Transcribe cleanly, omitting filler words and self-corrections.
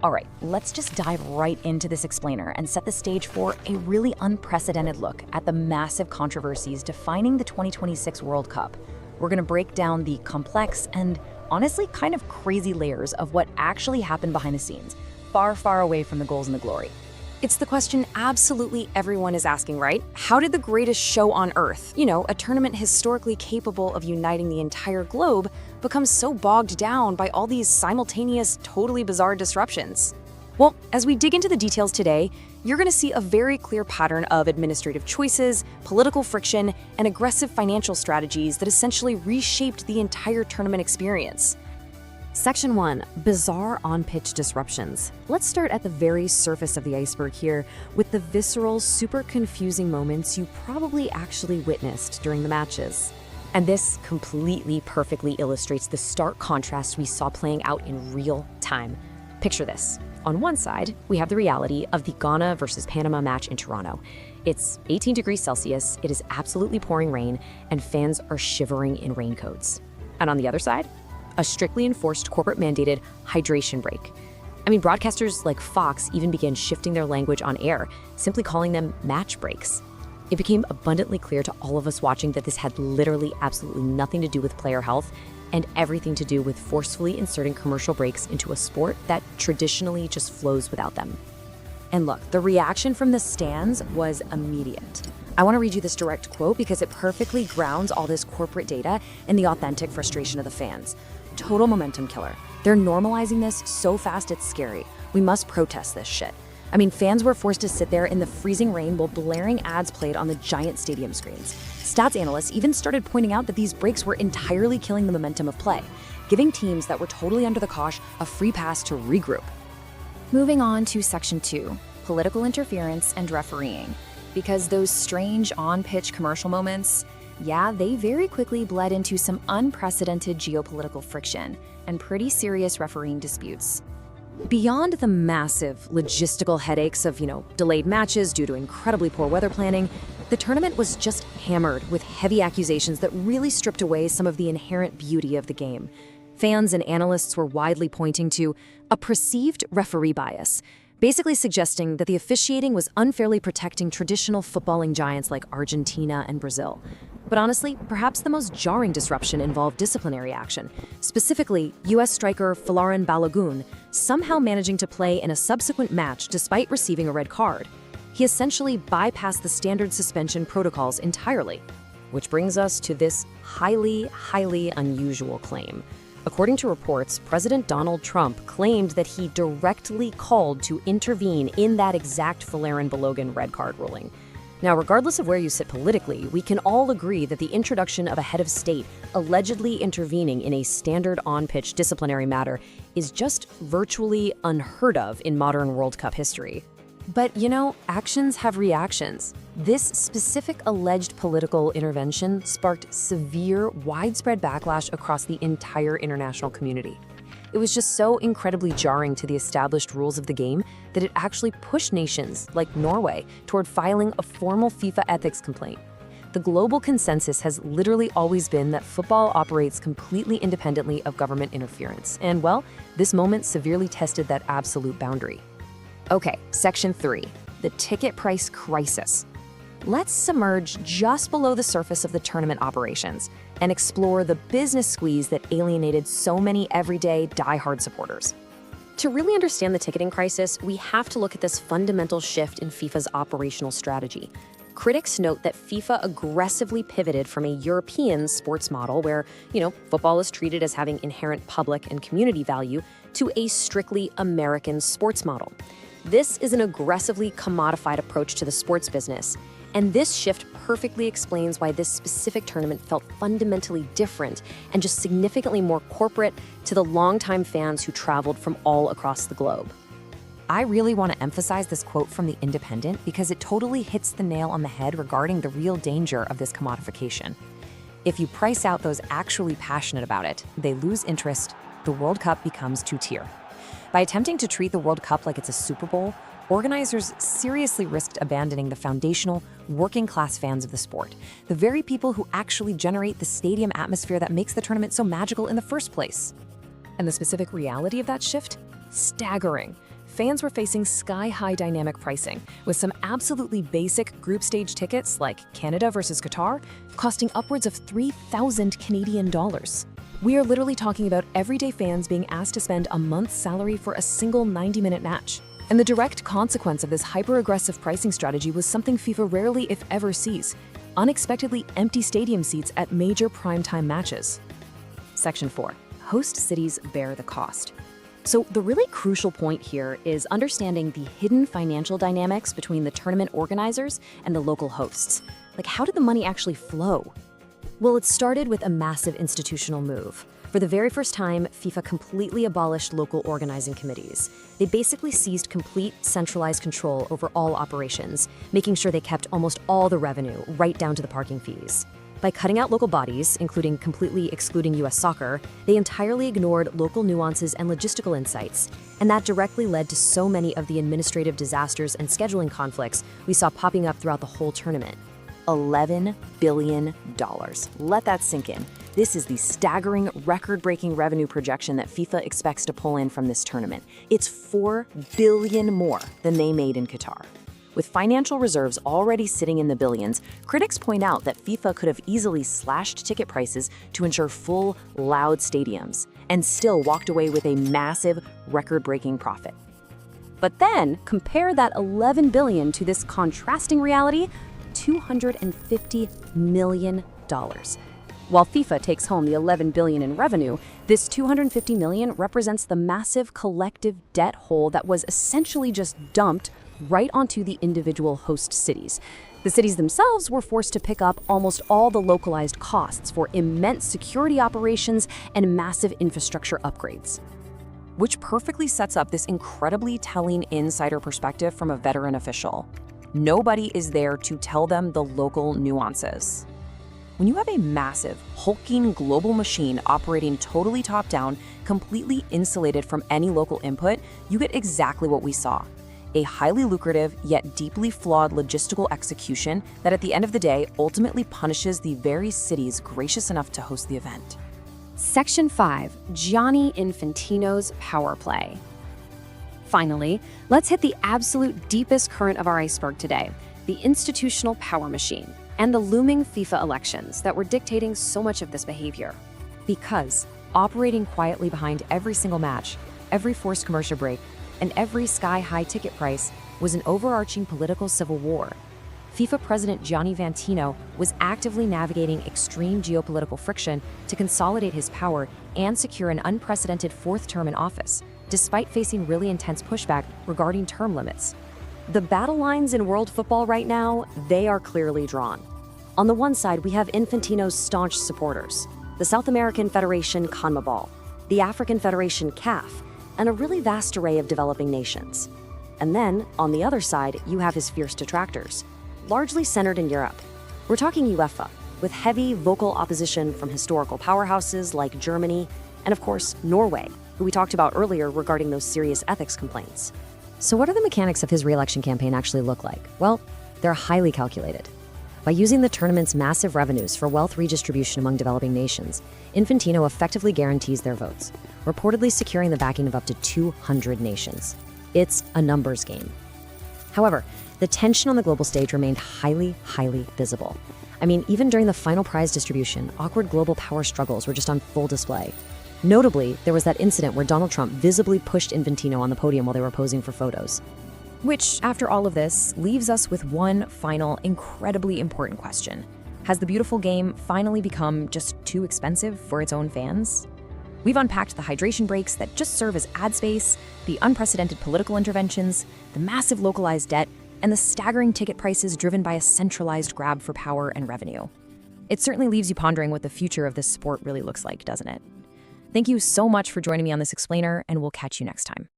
All right, let's just dive right into this explainer and set the stage for a really unprecedented look at the massive controversies defining the 2026 World Cup. We're going to break down the complex and honestly kind of crazy layers of what actually happened behind the scenes, far, far away from the goals and the glory. It's the question absolutely everyone is asking, right? How did the greatest show on Earth, a tournament historically capable of uniting the entire globe, become so bogged down by all these simultaneous, totally bizarre disruptions? Well, as we dig into the details today, you're going to see a very clear pattern of administrative choices, political friction, and aggressive financial strategies that essentially reshaped the entire tournament experience. Section 1. Bizarre on-pitch disruptions. Let's start at the very surface of the iceberg here with the visceral, super confusing moments you probably actually witnessed during the matches. And this completely perfectly illustrates the stark contrast we saw playing out in real time. Picture this. On one side, we have the reality of the Ghana versus Panama match in Toronto. It's 18 degrees Celsius, it is absolutely pouring rain, and fans are shivering in raincoats. And on the other side, a strictly enforced corporate-mandated hydration break. I mean, broadcasters like Fox even began shifting their language on air, simply calling them match breaks. It became abundantly clear to all of us watching that this had literally absolutely nothing to do with player health and everything to do with forcefully inserting commercial breaks into a sport that traditionally just flows without them. And look, the reaction from the stands was immediate. I want to read you this direct quote because it perfectly grounds all this corporate data in the authentic frustration of the fans. Total momentum killer. They're normalizing this so fast it's scary. We must protest this shit. I mean, fans were forced to sit there in the freezing rain while blaring ads played on the giant stadium screens. Stats analysts even started pointing out that these breaks were entirely killing the momentum of play, giving teams that were totally under the cosh a free pass to regroup. Moving on to Section 2, political interference and refereeing. Because those strange on-pitch commercial moments, they very quickly bled into some unprecedented geopolitical friction and pretty serious refereeing disputes. Beyond the massive logistical headaches of, delayed matches due to incredibly poor weather planning, the tournament was just hammered with heavy accusations that really stripped away some of the inherent beauty of the game. Fans and analysts were widely pointing to a perceived referee bias, basically suggesting that the officiating was unfairly protecting traditional footballing giants like Argentina and Brazil. But honestly, perhaps the most jarring disruption involved disciplinary action, specifically U.S. striker Folarin Balogun somehow managing to play in a subsequent match despite receiving a red card. He essentially bypassed the standard suspension protocols entirely. Which brings us to this highly, highly unusual claim. According to reports, President Donald Trump claimed that he directly called to intervene in that exact Folarin Balogun red card ruling. Now, regardless of where you sit politically, we can all agree that the introduction of a head of state allegedly intervening in a standard on-pitch disciplinary matter is just virtually unheard of in modern World Cup history. But, actions have reactions. This specific alleged political intervention sparked severe, widespread backlash across the entire international community. It was just so incredibly jarring to the established rules of the game that it actually pushed nations like Norway toward filing a formal FIFA ethics complaint. The global consensus has literally always been that football operates completely independently of government interference. And, this moment severely tested that absolute boundary. Okay, Section 3, the ticket price crisis. Let's submerge just below the surface of the tournament operations and explore the business squeeze that alienated so many everyday, die-hard supporters. To really understand the ticketing crisis, we have to look at this fundamental shift in FIFA's operational strategy. Critics note that FIFA aggressively pivoted from a European sports model where, football is treated as having inherent public and community value to a strictly American sports model. This is an aggressively commodified approach to the sports business, and this shift perfectly explains why this specific tournament felt fundamentally different and just significantly more corporate to the longtime fans who traveled from all across the globe. I really want to emphasize this quote from The Independent because it totally hits the nail on the head regarding the real danger of this commodification. If you price out those actually passionate about it, they lose interest, the World Cup becomes two-tier. By attempting to treat the World Cup like it's a Super Bowl, organizers seriously risked abandoning the foundational, working-class fans of the sport, the very people who actually generate the stadium atmosphere that makes the tournament so magical in the first place. And the specific reality of that shift? Staggering. fans were facing sky-high dynamic pricing, with some absolutely basic group stage tickets like Canada versus Qatar costing upwards of 3,000 Canadian dollars. We are literally talking about everyday fans being asked to spend a month's salary for a single 90-minute match. And the direct consequence of this hyper-aggressive pricing strategy was something FIFA rarely, if ever, sees: unexpectedly empty stadium seats at major primetime matches. Section 4. Host cities bear the cost. So the really crucial point here is understanding the hidden financial dynamics between the tournament organizers and the local hosts. Like, how did the money actually flow? Well, it started with a massive institutional move. For the very first time, FIFA completely abolished local organizing committees. They basically seized complete centralized control over all operations, making sure they kept almost all the revenue, right down to the parking fees. By cutting out local bodies, including completely excluding US soccer, they entirely ignored local nuances and logistical insights, and that directly led to so many of the administrative disasters and scheduling conflicts we saw popping up throughout the whole tournament. $11 billion. Let that sink in. This is the staggering, record-breaking revenue projection that FIFA expects to pull in from this tournament. It's $4 billion more than they made in Qatar. With financial reserves already sitting in the billions, critics point out that FIFA could have easily slashed ticket prices to ensure full, loud stadiums, and still walked away with a massive, record-breaking profit. But then, compare that $11 billion to this contrasting reality: $250 million. While FIFA takes home the $11 billion in revenue, this $250 million represents the massive collective debt hole that was essentially just dumped right onto the individual host cities. The cities themselves were forced to pick up almost all the localized costs for immense security operations and massive infrastructure upgrades. Which perfectly sets up this incredibly telling insider perspective from a veteran official. Nobody is there to tell them the local nuances. When you have a massive, hulking global machine operating totally top-down, completely insulated from any local input, you get exactly what we saw: a highly lucrative yet deeply flawed logistical execution that at the end of the day ultimately punishes the very cities gracious enough to host the event. Section 5. Gianni Infantino's power play. Finally, let's hit the absolute deepest current of our iceberg today: the institutional power machine and the looming FIFA elections that were dictating so much of this behavior. Because operating quietly behind every single match, every forced commercial break, and every sky-high ticket price was an overarching political civil war. FIFA President Gianni Infantino was actively navigating extreme geopolitical friction to consolidate his power and secure an unprecedented fourth term in office, despite facing really intense pushback regarding term limits. The battle lines in world football right now, they are clearly drawn. On the one side, we have Infantino's staunch supporters, the South American Federation CONMEBOL, the African Federation CAF, and a really vast array of developing nations. And then, on the other side, you have his fierce detractors, largely centered in Europe. We're talking UEFA, with heavy vocal opposition from historical powerhouses like Germany, and of course, Norway, who we talked about earlier regarding those serious ethics complaints. So what do the mechanics of his re-election campaign actually look like? Well, they're highly calculated. By using the tournament's massive revenues for wealth redistribution among developing nations, Infantino effectively guarantees their votes, reportedly securing the backing of up to 200 nations. It's a numbers game. However, the tension on the global stage remained highly visible. I mean, even during the final prize distribution, awkward global power struggles were just on full display. Notably, there was that incident where Donald Trump visibly pushed Infantino on the podium while they were posing for photos. Which, after all of this, leaves us with one final, incredibly important question. Has the beautiful game finally become just too expensive for its own fans? We've unpacked the hydration breaks that just serve as ad space, the unprecedented political interventions, the massive localized debt, and the staggering ticket prices driven by a centralized grab for power and revenue. It certainly leaves you pondering what the future of this sport really looks like, doesn't it? Thank you so much for joining me on this explainer, and we'll catch you next time.